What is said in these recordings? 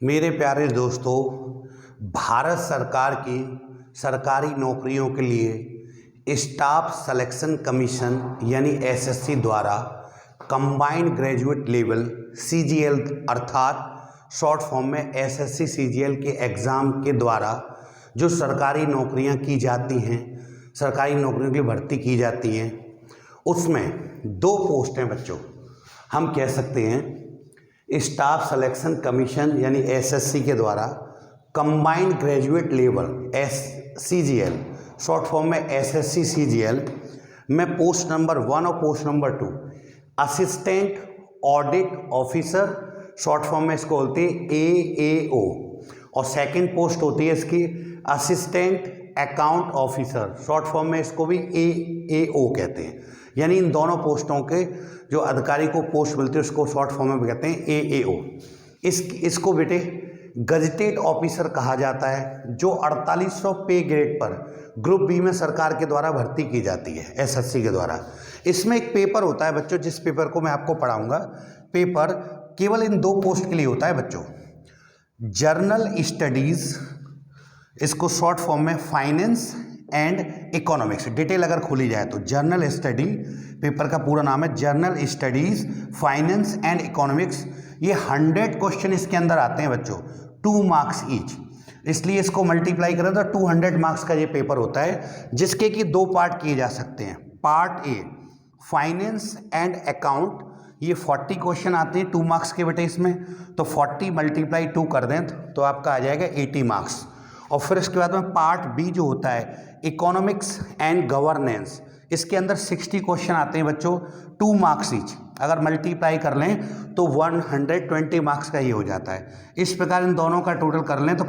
मेरे प्यारे दोस्तों, भारत सरकार की सरकारी नौकरियों के लिए स्टाफ सिलेक्शन कमीशन यानी एसएससी द्वारा कंबाइंड ग्रेजुएट लेवल सीजीएल अर्थात शॉर्ट फॉर्म में एसएससी सीजीएल के एग्ज़ाम के द्वारा जो सरकारी नौकरियां की जाती हैं, सरकारी नौकरियों की भर्ती की जाती हैं, उसमें 2 पोस्ट हैं बच्चों। हम कह सकते हैं स्टाफ सिलेक्शन कमीशन यानी एसएससी के द्वारा combined graduate level CGL short form में एसएससी सीजीएल में पोस्ट नंबर 1 और post number 2 assistant audit officer short form में इसको बोलते हैं एएओ, और सेकंड पोस्ट होती है इसकी assistant account officer short form में इसको भी एएओ कहते हैं। यानी इन दोनों पोस्टों के जो अधिकारी को पोस्ट मिलती है उसको शॉर्ट फॉर्म में कहते हैं एएओ। इसको बेटे गजटेड ऑफिसर कहा जाता है, जो 4800 पे ग्रेड पर ग्रुप बी में सरकार के द्वारा भर्ती की जाती है एसएससी के द्वारा। इसमें एक पेपर होता है बच्चों, जिस पेपर को मैं आपको पढ़ाऊंगा। पेपर केवल इन 2 पोस्ट के लिए होता है बच्चों। जर्नल स्टडीज़, इसको शॉर्ट फॉर्म में फाइनेंस एंड इकोनॉमिक्स, डिटेल अगर खोली जाए तो जर्नल स्टडी, पेपर का पूरा नाम है journal studies finance and economics. ये 100 क्वेश्चन इसके अंदर आते हैं बच्चों, 2 मार्क्स ईच, इसलिए इसको मल्टीप्लाई करें तो 200 मार्क्स का ये पेपर होता है, जिसके कि 2 पार्ट किए जा सकते हैं। Part A finance and account, ये 40 क्वेश्चन आते हैं 2 मार्क्स के बेटे इसमें, तो 40 × 2 कर दें तो आपका आ जाएगा 80 मार्क्स। और फिर इसके बाद में पार्ट बी जो होता है इकोनॉमिक्स एंड गवर्नेंस, इसके अंदर 60 क्वेश्चन आते हैं बच्चों, 2 मार्क्स ईच, अगर मल्टीप्लाई कर लें तो 120 मार्क्स का ये हो जाता है। इस प्रकार इन दोनों का टोटल कर लें तो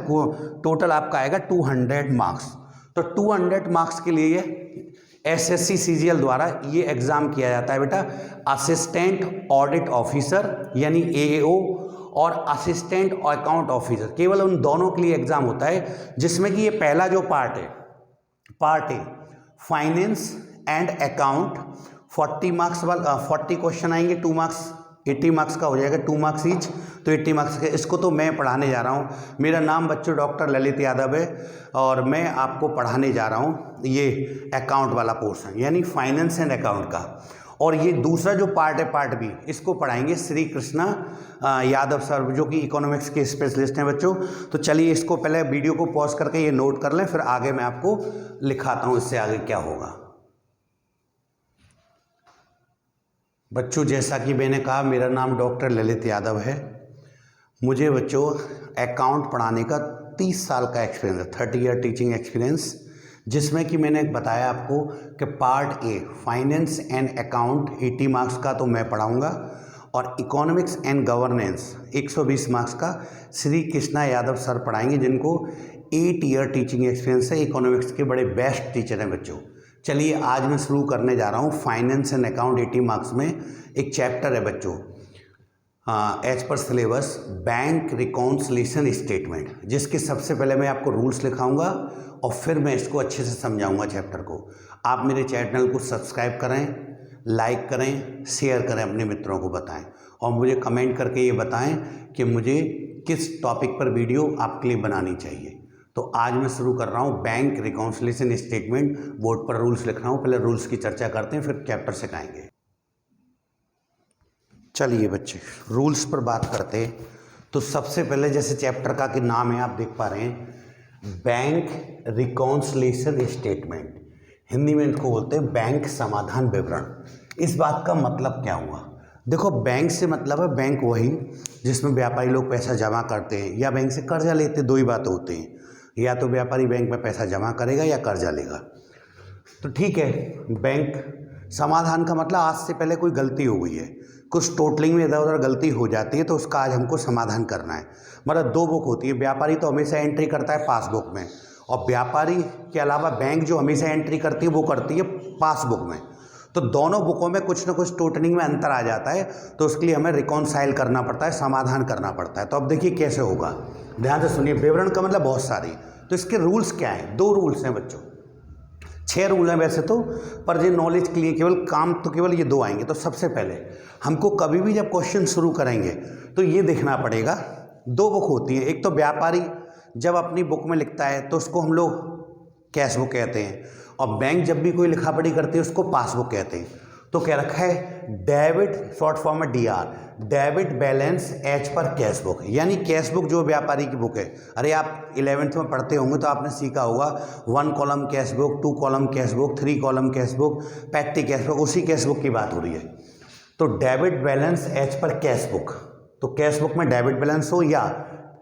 टोटल आपका आएगा 200 मार्क्स। तो 200 मार्क्स के लिए एसएससी सीजीएल द्वारा ये एग्ज़ाम किया जाता है बेटा, असिस्टेंट ऑडिट ऑफिसर यानी एएओ और असिस्टेंट अकाउंट ऑफिसर, केवल उन दोनों के लिए एग्ज़ाम होता है, जिसमें कि ये पहला जो पार्ट है, part A finance and account 40 marks वाला 40 क्वेश्चन आएंगे, 2 मार्क्स 80 मार्क्स का हो जाएगा, 2 मार्क्स ईच, तो 80 मार्क्स का। इसको तो मैं पढ़ाने जा रहा हूँ। मेरा नाम बच्चों डॉक्टर ललित यादव है और मैं आपको पढ़ाने जा रहा हूँ ये अकाउंट वाला पोर्शन यानी फाइनेंस एंड अकाउंट का। और ये दूसरा जो पार्ट है पार्ट बी, इसको पढ़ाएंगे श्री कृष्णा यादव सर, जो कि इकोनॉमिक्स के स्पेशलिस्ट हैं बच्चों। तो चलिए इसको पहले वीडियो को पॉज करके ये नोट कर लें, फिर आगे मैं आपको लिखाता हूँ इससे आगे क्या होगा। बच्चों जैसा कि मैंने कहा, मेरा नाम डॉक्टर ललित यादव है। मुझे बच्चों अकाउंट पढ़ाने का 30 साल का एक्सपीरियंस है, 30 ईयर टीचिंग एक्सपीरियंस, जिसमें कि मैंने बताया आपको कि part A finance and account 80 marks का तो मैं पढ़ाऊंगा, और इकोनॉमिक्स एंड गवर्नेंस 120 मार्क्स का श्री कृष्णा यादव सर पढ़ाएंगे, जिनको 8 ईयर टीचिंग एक्सपीरियंस है, इकोनॉमिक्स के बड़े बेस्ट टीचर हैं बच्चों। चलिए आज मैं शुरू करने जा रहा हूँ फाइनेंस एंड अकाउंट 80 मार्क्स में। एक चैप्टर है बच्चों as per syllabus bank reconciliation statement, जिसके सबसे पहले मैं आपको रूल्स लिखाऊंगा और फिर मैं इसको अच्छे से समझाऊंगा चैप्टर को। आप मेरे चैनल को सब्सक्राइब करें, लाइक करें, शेयर करें, अपने मित्रों को बताएं, और मुझे कमेंट करके ये बताएं कि मुझे किस टॉपिक पर वीडियो आपके लिए बनानी चाहिए। तो आज मैं शुरू कर रहा हूँ बैंक रिकॉन्सिलिएशन स्टेटमेंट। बोर्ड पर रूल्स लिख रहा हूँ, पहले रूल्स की चर्चा करते हैं, फिर चैप्टर सिखाएंगे। चलिए बच्चे रूल्स पर बात करते हैं। तो सबसे पहले जैसे चैप्टर का कि नाम है, आप देख पा रहे हैं बैंक रिकॉन्सिलिएशन स्टेटमेंट, हिंदी में इनको बोलते हैं बैंक समाधान विवरण। इस बात का मतलब क्या हुआ? देखो, बैंक से मतलब है बैंक वही जिसमें व्यापारी लोग पैसा जमा करते हैं या बैंक से कर्जा लेते, 2 ही बात होते हैं, या तो व्यापारी बैंक में पैसा जमा करेगा या कर्जा लेगा। तो ठीक है, बैंक समाधान का मतलब आज से पहले कोई गलती हो गई है, कुछ टोटलिंग में इधर उधर गलती हो जाती है, तो उसका आज हमको समाधान करना है। मतलब 2 बुक होती है, व्यापारी तो हमेशा एंट्री करता है पासबुक में, और व्यापारी के अलावा बैंक जो हमेशा एंट्री करती है वो करती है पासबुक में। तो दोनों बुकों में कुछ ना कुछ टोटलिंग में अंतर आ जाता है, तो उसके लिए हमें रिकॉन्साइल करना पड़ता है, समाधान करना पड़ता है। तो अब देखिए कैसे होगा, ध्यान से सुनिए। विवरण का मतलब बहुत सारी, तो इसके रूल्स क्या हैं? 2 रूल्स हैं बच्चों, 6 रूल हैं वैसे तो, पर जो नॉलेज के लिए केवल काम तो केवल ये 2 आएंगे। तो सबसे पहले हमको कभी भी जब क्वेश्चन शुरू करेंगे तो ये देखना पड़ेगा दो बुक होती है, एक तो व्यापारी जब अपनी बुक में लिखता है तो उसको हम लोग कैश बुक कहते हैं, और बैंक जब भी कोई लिखा पढ़ी करती है उसको पासबुक कहते हैं। तो क्या रखा है, डेबिट शॉर्ट फॉर्म में DR, debit balance as per cash book, यानी कैश बुक जो व्यापारी की बुक है। अरे आप 11th में पढ़ते होंगे तो आपने सीखा होगा 1 column cash book, 2 column cash book, 3 column cash book, petty cash book, उसी कैश बुक की बात हो रही है। तो debit balance as per cash book, तो कैश बुक में डेबिट बैलेंस हो या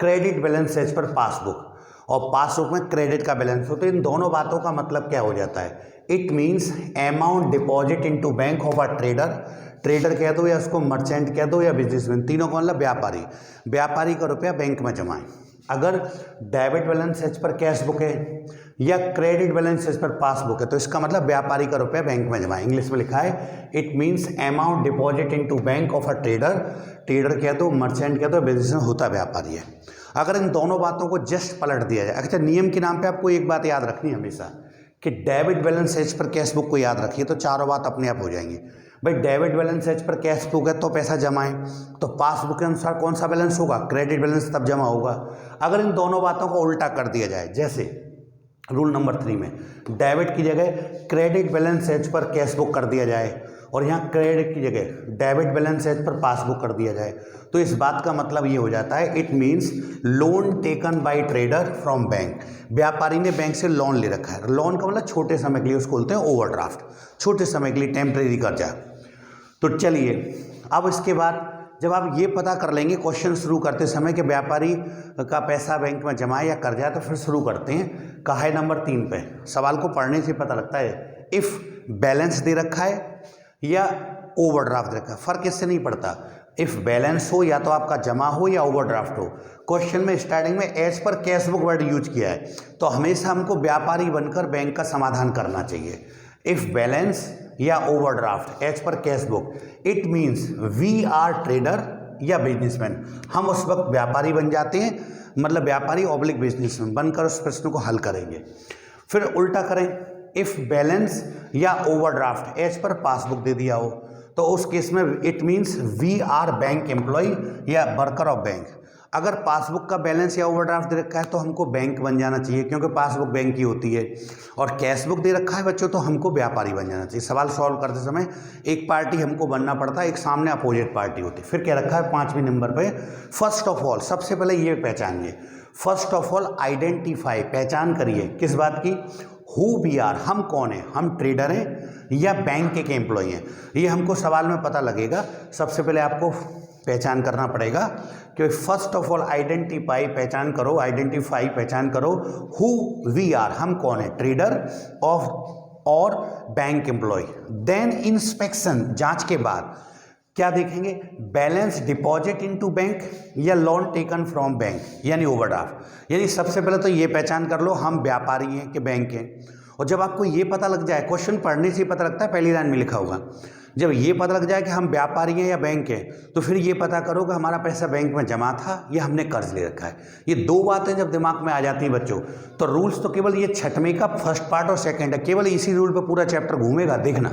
credit balance as per passbook, और पासबुक में क्रेडिट का बैलेंस हो, तो इन दोनों बातों का मतलब क्या हो जाता है, it means amount deposit into bank of a trader, trader कह दो या उसको मर्चेंट कह दो या बिजनेसमैन, तीनों का मतलब व्यापारी, व्यापारी का रुपया बैंक में जमा है। अगर debit balance as per cash book है या credit balance as per passbook है तो इसका मतलब व्यापारी का रुपया बैंक में जमा है। इंग्लिश में लिखा है it means amount deposit into bank of a trader, trader कह दो, मर्चेंट कह दो, बिजनेसमैन होता व्यापारी है। अगर इन दोनों बातों को जस्ट पलट दिया जाए, अच्छा नियम के नाम पे आपको एक बात याद रखनी है हमेशा कि debit balance as per cash book को याद रखिए तो चारों बात अपने आप हो जाएंगी। भाई debit balance as per cash book है तो पैसा जमा है, तो पासबुक के अनुसार कौन सा बैलेंस होगा, क्रेडिट बैलेंस तब जमा होगा। अगर इन दोनों बातों को उल्टा कर दिया जाए, जैसे रूल नंबर 3 में डेबिट की जगह credit balance as per cash book कर दिया जाए और यहाँ क्रेडिट की जगह debit balance as per passbook कर दिया जाए, तो इस बात का मतलब ये हो जाता है it means loan taken by trader from bank, व्यापारी ने बैंक से लोन ले रखा है। लोन का मतलब छोटे समय के लिए, उसको बोलते हैं ओवरड्राफ्ट, छोटे समय के लिए टेम्परेरी कर्जा। तो चलिए अब इसके बाद जब आप ये पता कर लेंगे क्वेश्चन शुरू करते समय कि व्यापारी का पैसा बैंक में जमा है या कर्जा है, तो फिर शुरू करते हैं। कहा है नंबर 3 पे, सवाल को पढ़ने से पता लगता है इफ़ बैलेंस दे रखा है या ओवरड्राफ्ट दे रखा है, फर्क इससे नहीं पड़ता। इफ़ बैलेंस हो या तो आपका जमा हो या ओवरड्राफ्ट हो, क्वेश्चन में स्टार्टिंग में as per cash book word use किया है, तो हमेशा हमको व्यापारी बनकर बैंक का समाधान करना चाहिए। इफ़ बैलेंस या overdraft as per cash book, it means we are trader या बिजनेसमैन, हम उस वक्त व्यापारी बन जाते हैं, मतलब व्यापारी ऑब्लिक बिजनेसमैन बनकर उस प्रश्न को हल करेंगे। फिर उल्टा करें, इफ़ बैलेंस या ओवरड्राफ्ट एज पर पासबुक दे दिया हो तो उस केस में it means we are bank employ या वर्कर ऑफ बैंक। अगर पासबुक का बैलेंस या ओवरड्राफ्ट दे रखा है तो हमको बैंक बन जाना चाहिए क्योंकि पासबुक बैंक की होती है, और कैश बुक दे रखा है बच्चों तो हमको व्यापारी बन जाना चाहिए। सवाल सॉल्व करते समय एक पार्टी हमको बनना पड़ता है, एक सामने अपोजिट पार्टी होती है। फिर क्या रखा है 5वें नंबर पे, फर्स्ट ऑफ ऑल, सबसे पहले ये पहचानिए, फर्स्ट ऑफ ऑल आइडेंटिफाई, पहचान करिए किस बात की, हु वी आर, हम कौन हैं, हम ट्रेडर हैं या बैंक के एम्प्लॉय हैं, ये हमको सवाल में पता लगेगा। सबसे पहले आपको पहचान करना पड़ेगा कि फर्स्ट ऑफ ऑल आइडेंटिफाई, पहचान करो, आइडेंटिफाई पहचान करो, हु वी आर, हम कौन है, ट्रेडर ऑफ और बैंक एम्प्लॉय। देन इंस्पेक्शन, जांच के बाद क्या देखेंगे, बैलेंस डिपॉजिट इनटू बैंक या लोन टेकन फ्रॉम बैंक यानी ओवरड्राफ्ट। यानी सबसे पहले तो ये पहचान कर लो हम व्यापारी हैं कि बैंक हैं, और जब आपको ये पता लग जाए, क्वेश्चन पढ़ने से पता लगता है, पहली लाइन में लिखा होगा, जब ये पता लग जाए कि हम व्यापारी हैं या बैंक हैं तो फिर ये पता करो कि हमारा पैसा बैंक में जमा था या हमने कर्ज ले रखा है। ये दो बातें जब दिमाग में आ जाती हैं बच्चों, तो रूल्स तो केवल ये 6वें का फर्स्ट पार्ट और सेकंड है, केवल इसी रूल पे पूरा चैप्टर घूमेगा, देखना।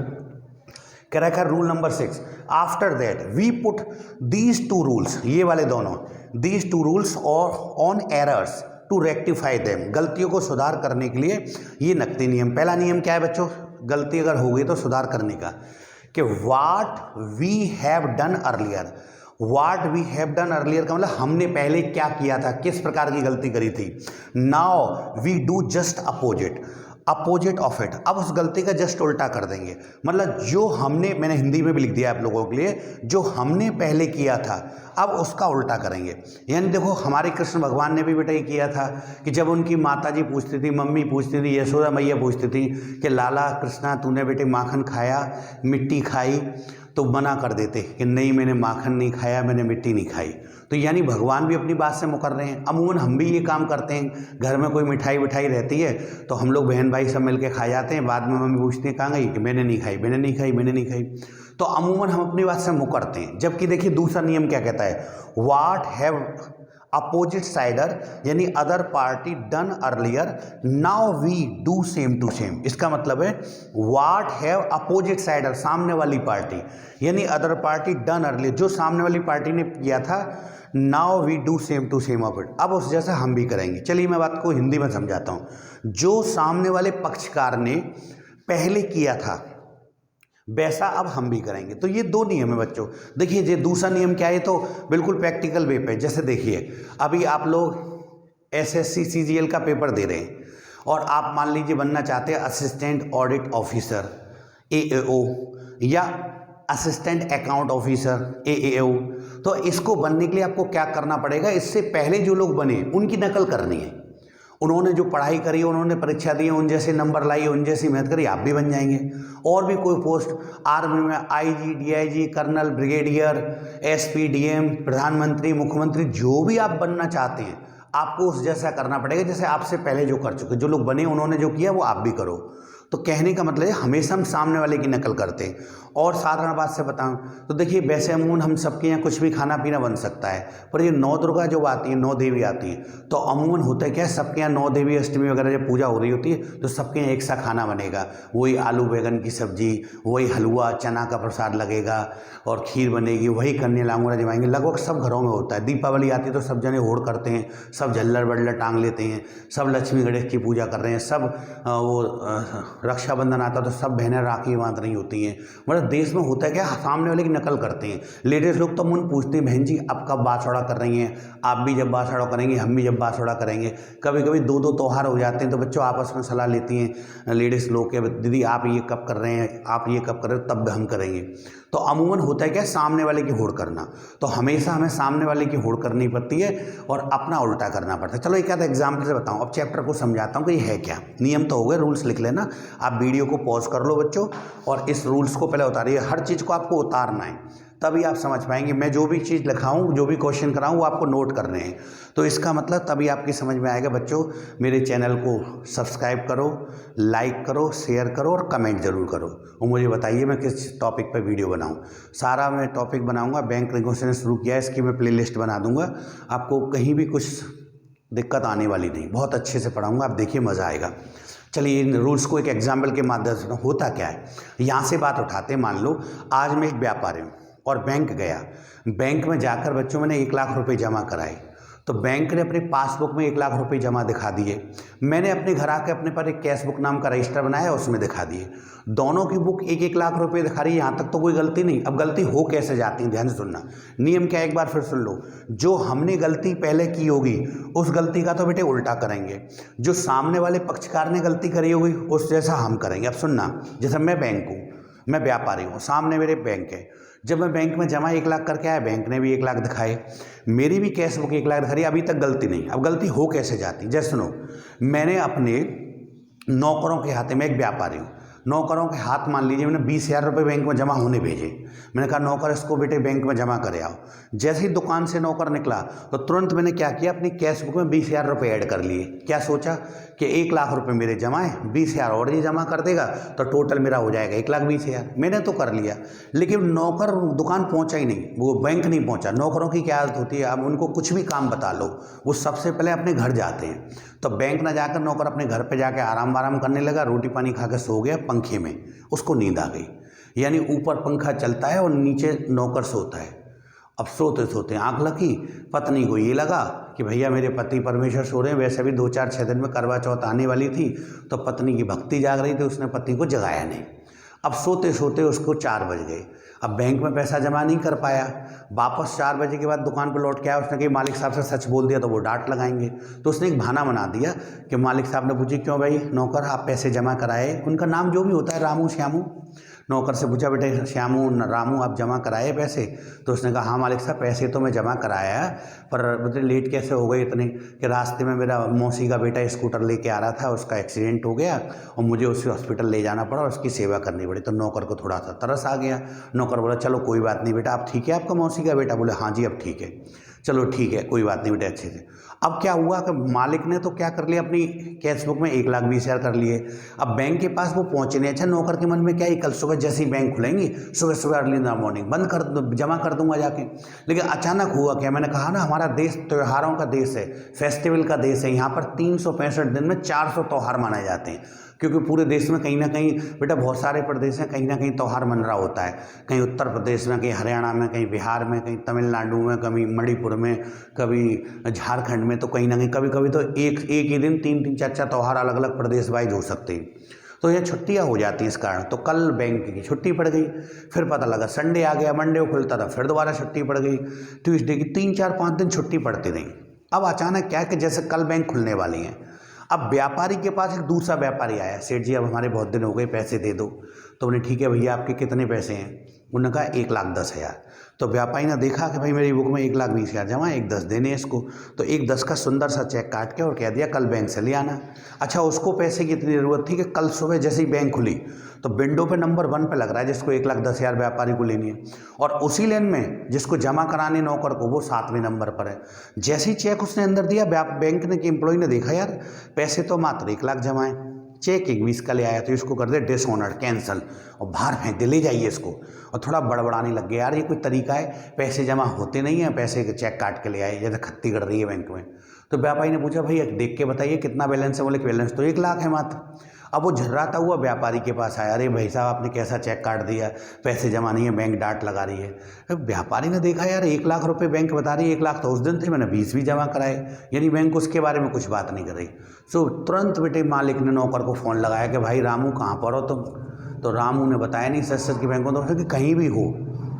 कह रखा है rule number 6, after that we put these 2 rules, ये वाले दोनों, दीज 2 रूल्स और on errors to rectify them, गलतियों को सुधार करने के लिए ये नकदी नियम। पहला नियम क्या है बच्चों, गलती अगर हो गई तो सुधार करने का, कि what we have done earlier, what we have done earlier का मतलब हमने पहले क्या किया था, किस प्रकार की गलती करी थी। Now we do just opposite, opposite of it, अब उस गलती का जस्ट उल्टा कर देंगे। मतलब जो हमने, मैंने हिंदी में भी लिख दिया आप लोगों के लिए, जो हमने पहले किया था अब उसका उल्टा करेंगे। यानी देखो हमारे कृष्ण भगवान ने भी बेटा ये किया था कि जब उनकी माता जी पूछती थी, मम्मी पूछती थी, यशोदा मैया पूछती थी कि लाला कृष्णा तूने बेटे माखन खाया, मिट्टी खाई, तो मना कर देते कि नहीं मैंने माखन नहीं खाया, मैंने मिट्टी नहीं खाई। तो यानी भगवान भी अपनी बात से मुकर रहे हैं। अमूमन हम भी ये काम करते हैं, घर में कोई मिठाई विठाई रहती है तो हम लोग बहन भाई सब मिलके खा जाते हैं, बाद में मम्मी पूछती है कहाँ गई, कि मैंने नहीं खाई, मैंने नहीं खाई, मैंने नहीं खाई। तो अमूमन हम अपनी बात से मुकरते हैं। जबकि देखिए दूसरा नियम क्या कहता है, वाट हैव अपोजिट साइडर यानी other party done earlier, now we do same to same. इसका मतलब है व्हाट हैव अपोजिट साइडर, सामने वाली पार्टी, यानी अदर पार्टी डन अर्लियर, जो सामने वाली पार्टी ने किया था, now we do same to same of it, अब उस जैसा हम भी करेंगे। चलिए मैं बात को हिंदी में समझाता हूँ। जो सामने वाले पक्षकार ने पहले किया था वैसा अब हम भी करेंगे। तो ये दो नियम है बच्चों। देखिए ये दूसरा नियम क्या है, तो बिल्कुल प्रैक्टिकल वे पे। जैसे देखिए अभी आप लोग एसएससी सीजीएल का पेपर दे रहे हैं और आप मान लीजिए बनना चाहते हैं असिस्टेंट ऑडिट ऑफिसर एएओ या असिस्टेंट अकाउंट ऑफिसर एएओ। तो इसको बनने के लिए आपको क्या करना पड़ेगा, इससे पहले जो लोग बने उनकी नकल करनी है। उन्होंने जो पढ़ाई करी, उन्होंने परीक्षा दी, उन जैसे नंबर लाई, उन जैसी मेहनत करी, आप भी बन जाएंगे। और भी कोई पोस्ट आर्मी में IG, DIG, colonel, brigadier, SP, DM, प्रधानमंत्री, मुख्यमंत्री, जो भी आप बनना चाहते हैं आपको उस जैसा करना पड़ेगा जैसे आपसे पहले जो कर चुके, जो लोग बने उन्होंने जो किया वो आप भी करो। तो कहने का मतलब है हमेशा हम सामने वाले की नकल करते हैं। और साधारण बात से बताऊं तो देखिए वैसे अमूमन हम सबके यहाँ कुछ भी खाना पीना बन सकता है, पर ये नौ दुर्गा जो आती है, नौ देवी आती हैं, तो अमूमन होता है क्या, सबके यहाँ नौ देवी अष्टमी वगैरह जब पूजा हो रही होती है तो सबके यहाँ एक सा खाना बनेगा। वही आलू बैगन की सब्जी, वही हलवा, चना का प्रसाद लगेगा और खीर बनेगी, वही कन्या लांगोरा जमाएंगे। लगभग सब घरों में होता है। दीपावली आती है तो सब जने होड़ करते हैं, सब झल्लर बल्लर टांग लेते हैं, सब लक्ष्मी गणेश की पूजा कर रहे हैं, सब वो रक्षाबंधन आता तो सब बहनें राखी बांध रही होती हैं। मतलब देश में होता है क्या, सामने वाले की नकल करते हैं। लेडीज़ लोग तो मुन पूछते हैं बहन जी अब कब बाँसुड़ा कर रही हैं, आप भी जब बाँसुड़ा करेंगे हम भी जब बाँसुड़ा करेंगे। कभी कभी दो दो त्यौहार हो जाते हैं तो बच्चों आपस में सलाह लेती हैं लेडीज़ लोग के, दीदी आप ये कब कर रहे हैं, आप ये कब कर रहे हो, तब हम करेंगे। तो अमूमन होता है क्या, सामने वाले की होड़ करना। तो हमेशा हमें सामने वाले की होड़ करनी पड़ती है और अपना उल्टा करना पड़ता है। चलो एक आधा एग्जाम्पल से बताऊं, अब चैप्टर को समझाता हूं कि ये है क्या। नियम तो हो गए, रूल्स लिख लेना। आप वीडियो को पॉज कर लो बच्चों और इस रूल्स को पहले उतारिए। हर चीज़ को आपको उतारना है तभी आप समझ पाएंगे। मैं जो भी चीज़ लिखाऊं, जो भी क्वेश्चन कराऊं वो आपको नोट करने हैं। तो इसका मतलब तभी आपकी समझ में आएगा। बच्चों मेरे चैनल को सब्सक्राइब करो, लाइक करो, शेयर करो और कमेंट ज़रूर करो और मुझे बताइए मैं किस टॉपिक पर वीडियो बनाऊं। सारा मैं टॉपिक बनाऊंगा। बैंक रिकॉर्डेशन शुरू किया है, इसकी मैं प्लेलिस्ट बना दूंगा। आपको कहीं भी कुछ दिक्कत आने वाली नहीं, बहुत अच्छे से पढ़ाऊँगा, आप देखिए मज़ा आएगा। चलिए इन रूल्स को एक एग्जाम्पल के माध्यम से, होता क्या है, यहाँ से बात उठाते हैं। मान लो आज मैं एक व्यापारी हूँ और बैंक गया। बैंक में जाकर बच्चों मैंने 1 लाख रुपए जमा कराए, तो बैंक ने अपनी पासबुक में 1 लाख रुपए जमा दिखा दिए। मैंने अपने घर आके अपने पर एक कैश बुक नाम का रजिस्टर बनाया, उसमें दिखा दिए। दोनों की बुक 1-1 लाख रुपए दिखा रही है, यहाँ तक तो कोई गलती नहीं। अब गलती हो कैसे जाती है, ध्यान से सुनना। नियम क्या है एक बार फिर सुन लो। जो हमने गलती पहले की होगी उस गलती का तो बेटे उल्टा करेंगे, जो सामने वाले पक्षकार ने गलती करी होगी उस जैसा हम करेंगे। अब सुनना, जैसे मैं बैंक हूँ, मैं व्यापारी हूँ, सामने मेरे बैंक है। जब मैं बैंक में जमा 1 लाख करके आया, बैंक ने भी 1 लाख दिखाए, मेरी भी कैश बुक 1 लाख दिखा रही, अभी तक गलती नहीं। अब गलती हो कैसे जाती, जैसे सुनो, मैंने अपने नौकरों के हाथे में, एक व्यापारी हूँ, नौकरों के हाथ मान लीजिए मैंने 20,000 रुपये बैंक में जमा होने भेजे। मैंने कहा नौकर इसको बेटे बैंक में जमा करे आओ। जैसे ही दुकान से नौकर निकला तो तुरंत मैंने क्या किया, अपनी कैश बुक में 20,000 रुपये ऐड कर लिए। क्या सोचा कि 1 लाख रुपये मेरे जमा है, 20,000 और ये जमा कर देगा तो टोटल मेरा हो जाएगा 1,20,000। मैंने तो कर लिया, लेकिन नौकर दुकान पहुंचा ही नहीं, वो बैंक नहीं पहुंचा। नौकरों की क्या आदत होती है, अब उनको कुछ भी काम बता लो वो सबसे पहले अपने घर जाते हैं। तो बैंक ना जाकर नौकर अपने घर पे जाके आराम वाराम करने लगा, रोटी पानी खा के सो गया पंखे में, उसको नींद आ गई। यानी ऊपर पंखा चलता है और नीचे नौकर सोता है। अब सोते सोते आंख लगी, पत्नी को ये लगा कि भैया मेरे पति परमेश्वर सो रहे हैं। वैसे भी 2-4-6 दिन में करवा चौथ आने वाली थी, तो पत्नी की भक्ति जाग रही थी, उसने पति को जगाया नहीं। अब सोते सोते उसको 4 बज गए। अब बैंक में पैसा जमा नहीं कर पाया, वापस 4 बजे के बाद दुकान पर लौट के आया। उसने कहा मालिक साहब से सच बोल दिया तो वो डांट लगाएंगे, तो उसने एक बहाना बना दिया कि मालिक साहब ने पूछी क्यों भाई नौकर आप पैसे जमा कराए, उनका नाम जो भी होता है, रामू श्यामू, नौकर से पूछा बेटे श्यामू रामू आप जमा कराए पैसे, तो उसने कहा हाँ मालिक साहब पैसे तो मैं जमा कराया, पर बेटे लेट कैसे हो गए इतने, कि रास्ते में मेरा मौसी का बेटा स्कूटर लेके आ रहा था, उसका एक्सीडेंट हो गया और मुझे उसे हॉस्पिटल ले जाना पड़ा और उसकी सेवा करनी पड़ी। तो नौकर को थोड़ा सा तरस आ गया। नौकर बोला चलो कोई बात नहीं बेटा, आप ठीक है, आपका मौसी का बेटा? बोले हाँ जी अब ठीक है। चलो ठीक है, कोई बात नहीं बेटे, अच्छे से। अब क्या हुआ कि मालिक ने तो क्या कर लिया, अपनी कैश बुक में 1,20,000 कर लिए। अब बैंक के पास वो पहुंचे नहीं। अच्छा, नौकर के मन में क्या ही, कल सुबह जैसे ही बैंक खुलेंगी, सुबह सुबह अर्ली इन द मॉर्निंग बंद कर जमा कर दूंगा जाके। लेकिन अचानक हुआ क्या, मैंने कहा ना हमारा देश त्योहारों का देश है, फेस्टिवल का देश है। यहाँ पर 365 दिन में 400 त्यौहार मनाए जाते हैं, क्योंकि पूरे देश में कहीं ना कहीं बेटा बहुत सारे प्रदेश हैं, कहीं ना कहीं त्यौहार मन रहा होता है। कहीं उत्तर प्रदेश में, कहीं हरियाणा में, कहीं बिहार में, कहीं तमिलनाडु में, कभी मणिपुर में, कभी झारखंड में, तो कहीं ना कहीं कभी कभी तो एक ही दिन 3-3 4-4 त्यौहार अलग अलग प्रदेश वाइज हो सकते हैं। तो ये छुट्टियां हो जाती हैं इस कारण। तो कल बैंक की छुट्टी पड़ गई, फिर पता लगा संडे आ गया, मंडे को खुलता था, फिर दोबारा छुट्टी पड़ गई, ट्यूसडे की 3-4-5 दिन छुट्टी पड़ती रही। अब अचानक क्या है कि जैसे कल बैंक खुलने वाली हैं, अब व्यापारी के पास एक दूसरा व्यापारी आया, सेठ जी अब हमारे बहुत दिन हो गए, पैसे दे दो। तो उन्हें ठीक है भैया, आपके कितने पैसे हैं? उन्होंने कहा 1,10,000। तो व्यापारी ने देखा कि भाई मेरी बुक में 1,20,000 जमा है, 1,10 देने इसको। तो 1,10 का सुंदर सा चेक काट के और कह दिया कल बैंक से ले आना। अच्छा, उसको पैसे की इतनी ज़रूरत थी कि कल सुबह जैसे ही बैंक खुली तो विंडो पे नंबर 1 पे लग रहा है जिसको 1,10,000 व्यापारी को लेनी है, और उसी लेन में जिसको जमा कराने नौकर को वो 7वें नंबर पर है। जैसे ही चेक उसने अंदर दिया, बैंक ने, एम्प्लॉय ने देखा यार पैसे तो मात्र 1,00,000 जमा है, चेक 21 का ले आया, तो इसको कर दे डिसऑनर्ड, कैंसिल, और बाहर फेंक दे, ले जाइए इसको। और थोड़ा बड़बड़ाने लग गया, यार ये कोई तरीका है, पैसे जमा होते नहीं हैं, पैसे के चेक काट के ले आए, जैसे खत्ती कर रही है बैंक में। तो व्यापारी ने पूछा भैया देख के बताइए कितना बैलेंस है? बोले बैलेंस तो 1,00,000 है मात्र। अब वो झर्राता हुआ व्यापारी के पास आया, अरे भाई साहब आपने कैसा चेक काट दिया, पैसे जमा नहीं है, बैंक डांट लगा रही है। अब व्यापारी ने देखा यार 1,00,000 रुपये बैंक बता रही है, 1,00,000 तो उस दिन थे, मैंने 20 भी जमा कराए, यानी बैंक उसके बारे में कुछ बात नहीं कर रही। सो तुरंत बेटे मालिक ने नौकर को फ़ोन लगाया कि भाई रामू कहाँ पर हो तुम? तो रामू ने बताया नहीं सच सच की बैंक को, तो कि कहीं भी हो।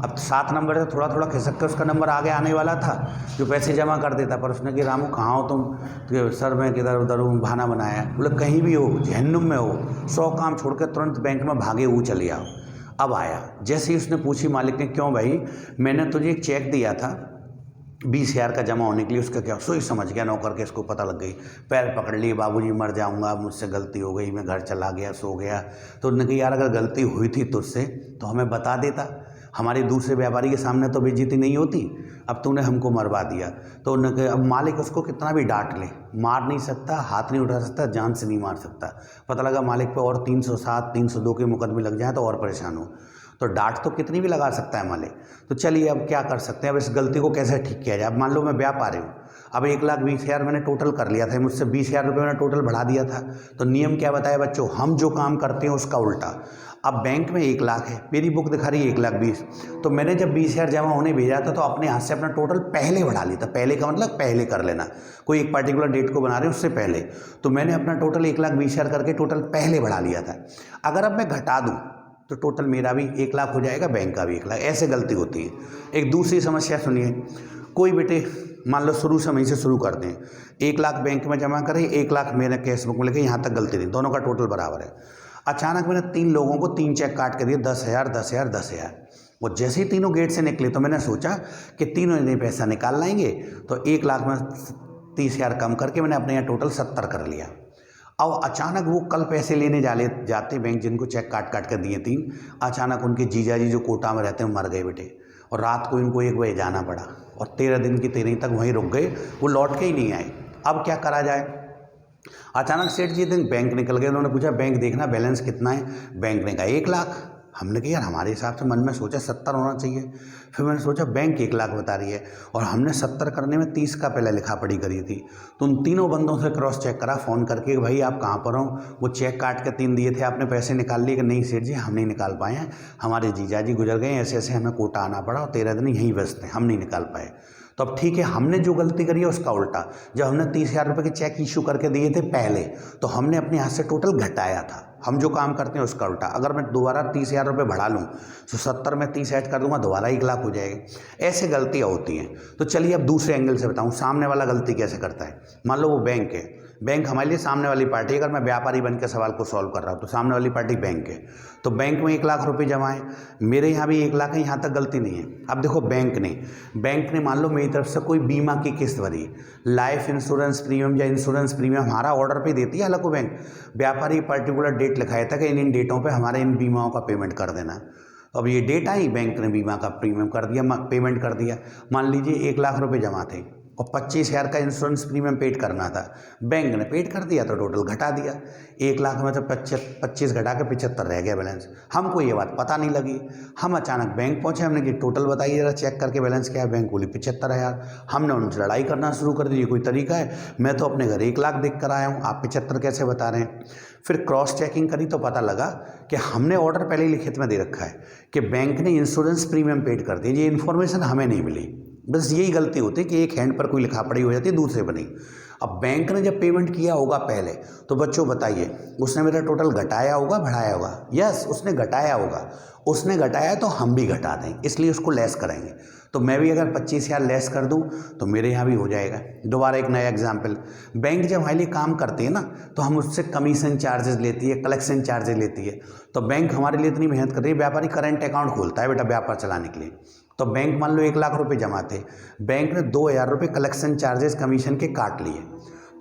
अब 7 नंबर से थोड़ा थोड़ा खिसक के उसका नंबर आगे आने वाला था जो पैसे जमा कर देता, पर उसने कि रामू कहाँ हो तुम? तो सर मैं किधर उधर हूँ, बहाना बनाया। बोले कहीं भी हो, जहन्नुम में हो, 100 काम छोड़ के तुरंत बैंक में भागे हुए चले आओ। अब आया, जैसे ही उसने पूछी मालिक ने, क्यों भाई? मैंने तुझे एक चेक दिया था 20,000 का जमा होने के लिए, उसका क्या? सोई समझ गया नौकर के, इसको पता लग गई, पैर पकड़ लिए, बाबूजी मर जाऊंगा, मुझसे गलती हो गई, मैं घर चला गया, सो गया। तो उन्होंने कहा यार अगर गलती हुई थी तुझसे तो हमें बता देता, हमारे दूसरे व्यापारी के सामने तो बेइज्जती नहीं होती, अब तूने हमको मरवा दिया। तो उन्होंने कहा अब मालिक उसको कितना भी डांट ले, मार नहीं सकता, हाथ नहीं उठा सकता, जान से नहीं मार सकता। पता लगा मालिक पे और 307 302 के मुकदमे लग जाए तो और परेशान हो। तो डांट तो कितनी भी लगा सकता है मालिक। तो चलिए अब क्या कर सकते हैं, अब इस गलती को कैसे ठीक किया जाए। अब मान लो मैं व्यापारी हूँ, अब 1,20,000 मैंने टोटल कर लिया था, मुझसे 20,000 रुपये मैंने टोटल बढ़ा दिया था। तो नियम क्या बताया बच्चों, हम जो काम करते हैं उसका उल्टा। अब बैंक में 1,00,000 है, मेरी बुक दिखा रही है 1,20,000, तो मैंने जब 20,000 जमा होने भेजा था तो अपने हाथ से अपना टोटल पहले बढ़ा लिया था। पहले का मतलब पहले कर लेना, कोई एक पर्टिकुलर डेट को बना रहे हैं उससे पहले। तो मैंने अपना टोटल 1,20,000 करके टोटल पहले बढ़ा लिया था। अगर अब मैं घटा दूँ तो टोटल मेरा भी 1,00,000 हो जाएगा, बैंक का भी 1,00,000, ऐसे गलती होती है। एक दूसरी समस्या सुनिए, कोई बेटे मान लो शुरू से वहीं से शुरू करते हैं, 1,00,000 बैंक में जमा करें, 1,00,000 मेरे कैश बुक में लेके, यहाँ तक गलती नहीं, दोनों का टोटल बराबर है। अचानक मैंने 3 लोगों को 3 चेक काट के दिए, 10,000 10,000 10,000। वो जैसे ही तीनों गेट से निकले तो मैंने सोचा कि तीनों ने पैसा निकाल लाएंगे, तो 1,00,000 में 30,000 कम करके मैंने अपने यहाँ टोटल 70 कर लिया। अब अचानक वो कल पैसे लेने जाते बैंक, जिनको चेक काट काट कर दिए 3, अचानक उनके जीजा जी जो कोटा में रहते हैं मर गए बेटे, और रात को इनको 1 बजे जाना पड़ा, और 13 दिन की 13 तक वहीं रुक गए, वो लौट के ही नहीं आए। अब क्या करा जाए? अचानक सेठ जी दिन बैंक निकल गए, उन्होंने पूछा बैंक देखना बैलेंस कितना है? बैंक ने कहा 1,00,000। हमने कहा यार हमारे हिसाब से मन में सोचा 70 होना चाहिए। फिर मैंने सोचा बैंक 1,00,000 बता रही है, और हमने 70 करने में 30 का पहले लिखा पढ़ी करी थी। तो उन तीनों बंदों से क्रॉस चेक करा फ़ोन करके, भाई आप कहाँ पर हो? वो चेक काट के 3 दिए थे, आपने पैसे निकाल लिए? कि नहीं सेठ जी हम नहीं निकाल पाए हैं, हमारे जीजा जी गुजर गए, ऐसे ऐसे हमें कोटा आना पड़ा और 13 दिन यहीं व्यस्त हैं, हम नहीं निकाल पाए। तो अब ठीक है, हमने जो गलती करी है उसका उल्टा। जब हमने 30,000 रुपये के चेक इशू करके दिए थे पहले, तो हमने अपने हाथ से टोटल घटाया था। हम जो काम करते हैं उसका उल्टा। अगर मैं दोबारा 30,000 रुपये बढ़ा लूँ तो 70 में 30 ऐड कर दूंगा, दोबारा 1,00,000 हो जाएगा। ऐसे गलतियाँ होती हैं। तो चलिए अब दूसरे एंगल से बताऊँ, सामने वाला गलती कैसे करता है। मान लो वो बैंक है, बैंक हमारे लिए सामने वाली पार्टी, अगर मैं व्यापारी बन के सवाल को सॉल्व कर रहा हूँ तो सामने वाली पार्टी बैंक है। तो बैंक में 1,00,000 रुपये जमा है, मेरे यहाँ भी 1,00,000 है, यहाँ तक गलती नहीं है। अब देखो बैंक ने मान लो मेरी तरफ से कोई बीमा की किस्त भरी, लाइफ इंश्योरेंस प्रीमियम या इंश्योरेंस प्रीमियम हमारा ऑर्डर पे देती है हालांकि बैंक, व्यापारी पर्टिकुलर डेट लिखाया था कि इन डेटों पे हमारे इन बीमाओं का पेमेंट कर देना। तो अब ये डेट आई, बैंक ने बीमा का प्रीमियम कर दिया, पेमेंट कर दिया। मान लीजिए 1 लाख रुपए जमा थे और 25,000 का इंश्योरेंस प्रीमियम पेड करना था, बैंक ने पेड कर दिया तो टोटल घटा दिया। 1 लाख में तो 25 घटा के 75 रह गया बैलेंस। हमको ये बात पता नहीं लगी, हम अचानक बैंक पहुंचे, हमने कि टोटल बताइए जरा चेक करके बैलेंस क्या है। बैंक बोली 75,000। हमने उनसे लड़ाई करना शुरू कर दी, ये कोई तरीका है, मैं तो अपने घर 1 लाख देख कर आया हूँ, आप 75 कैसे बता रहे हैं। फिर क्रॉस चेकिंग करी तो पता लगा कि हमने ऑर्डर पहले ही लिखित में दे रखा है कि बैंक ने इंश्योरेंस प्रीमियम पेड कर दिया, ये इन्फॉर्मेशन हमें नहीं मिली। बस यही गलती होती है कि एक हैंड पर कोई लिखा पड़ी हो जाती है, दूसरे पर नहीं। अब बैंक ने जब पेमेंट किया होगा पहले, तो बच्चों बताइए उसने मेरा टोटल घटाया होगा बढ़ाया होगा? यस, उसने घटाया होगा। उसने घटाया तो हम भी घटा दें, इसलिए उसको लेस करेंगे। तो मैं भी अगर 25,000 लेस कर दूं तो मेरे यहाँ भी हो जाएगा। दोबारा एक नया एग्जाम्पल, बैंक जब हमारे लिए काम करती है ना, तो हम उससे कमीशन चार्जेस लेती है, कलेक्शन चार्जेस लेती है। तो बैंक हमारे लिए इतनी मेहनत कर रही है, व्यापारी करंट अकाउंट खोलता है बेटा व्यापार चलाने के लिए। तो बैंक मान लो 1 लाख रुपए जमा थे, बैंक ने 2,000 रुपये कलेक्शन चार्जेस कमीशन के काट लिए,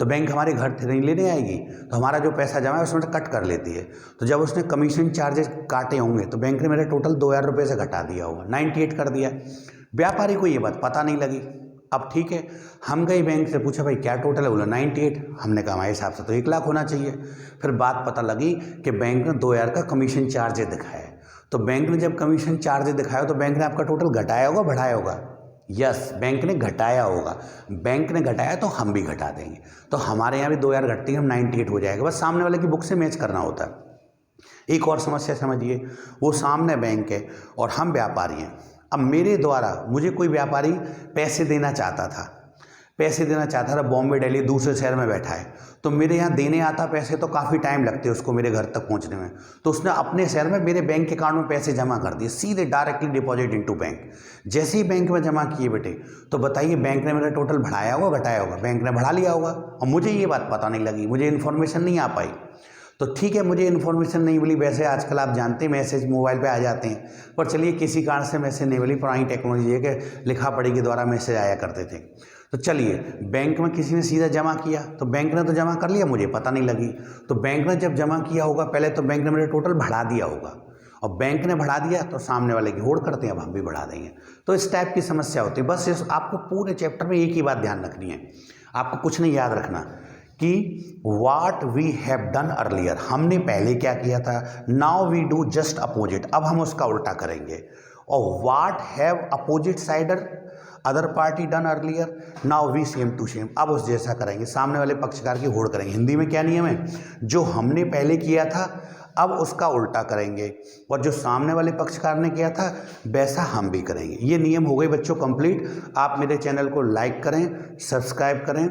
तो बैंक हमारे घर नहीं लेने आएगी, तो हमारा जो पैसा जमा है उसमें से कट कर लेती है। तो जब उसने कमीशन चार्जेस काटे होंगे तो बैंक ने मेरे टोटल 2,000 रुपये से घटा दिया होगा, 98 कर दिया। व्यापारी को ये बात पता नहीं लगी। अब ठीक है, हम गए बैंक से, पूछा भाई क्या टोटल है, बोला 98। हमने कहा हमारे हिसाब से तो 1 लाख होना चाहिए। फिर बात पता लगी कि बैंक ने 2,000 का कमीशन चार्जेस दिखाया। तो बैंक ने जब कमीशन चार्जेस दिखाया तो बैंक ने आपका टोटल घटाया होगा बढ़ाया होगा? यस, बैंक ने घटाया होगा। बैंक ने घटाया तो हम भी घटा देंगे। तो हमारे यहाँ भी 2,000 घटती है, हम 98 हो जाएगा। बस सामने वाले की बुक से मैच करना होता है। एक और समस्या समझिए, वो सामने बैंक है और हम व्यापारी हैं। अब मेरे द्वारा मुझे कोई व्यापारी पैसे देना चाहता था, बॉम्बे दिल्ली दूसरे शहर में बैठा है, तो मेरे यहाँ देने आता पैसे तो काफ़ी टाइम लगते उसको मेरे घर तक पहुँचने में। तो उसने अपने शहर में मेरे बैंक अकाउंट में पैसे जमा कर दिए, सीधे डायरेक्टली डिपॉजिट इनटू बैंक। जैसे ही बैंक में जमा किए बेटे, तो बताइए बैंक ने मेरा टोटल बढ़ाया होगा घटाया होगा? बैंक ने बढ़ा लिया होगा। और मुझे ये बात पता नहीं लगी, मुझे इन्फॉर्मेशन नहीं आ पाई। तो ठीक है, मुझे इन्फॉर्मेशन नहीं मिली। वैसे आजकल आप जानते हैं मैसेज मोबाइल पे आ जाते हैं, पर चलिए किसी कारण से मैसेज नहीं मिली। पुरानी टेक्नोलॉजी है कि लिखा पढ़ी के द्वारा मैसेज आया करते थे। तो चलिए, बैंक में किसी ने सीधा जमा किया, तो बैंक ने तो जमा कर लिया, मुझे पता नहीं लगी। तो बैंक ने जब जमा किया होगा पहले, तो बैंक ने मेरे टोटल बढ़ा दिया होगा, और बैंक ने बढ़ा दिया तो सामने वाले की होड़ करते हैं, अब हम भी बढ़ा देंगे। तो इस टाइप की समस्या होती है। बस इस आपको पूरे चैप्टर में एक ही बात ध्यान रखनी है, आपको कुछ नहीं याद रखना कि what we have done earlier, हमने पहले क्या किया था, now we do just opposite, अब हम उसका उल्टा करेंगे। और what have opposite sider other party done earlier, now we same to same, अब उस जैसा करेंगे, सामने वाले पक्षकार की होड़ करेंगे। हिंदी में क्या नियम है, जो हमने पहले किया था अब उसका उल्टा करेंगे, और जो सामने वाले पक्षकार ने किया था वैसा हम भी करेंगे। ये नियम हो गए बच्चों कंप्लीट। आप मेरे चैनल को लाइक करें, सब्सक्राइब करें,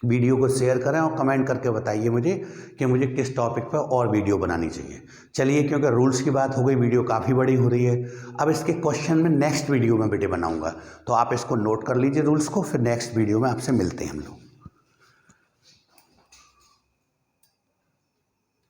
वीडियो को शेयर करें और कमेंट करके बताइए मुझे कि मुझे किस टॉपिक पर और वीडियो बनानी चाहिए। चलिए, क्योंकि रूल्स की बात हो गई, वीडियो काफ़ी बड़ी हो रही है। अब इसके क्वेश्चन में नेक्स्ट वीडियो में बेटे बनाऊंगा, तो आप इसको नोट कर लीजिए रूल्स को, फिर नेक्स्ट वीडियो में आपसे मिलते हैं हम लोग।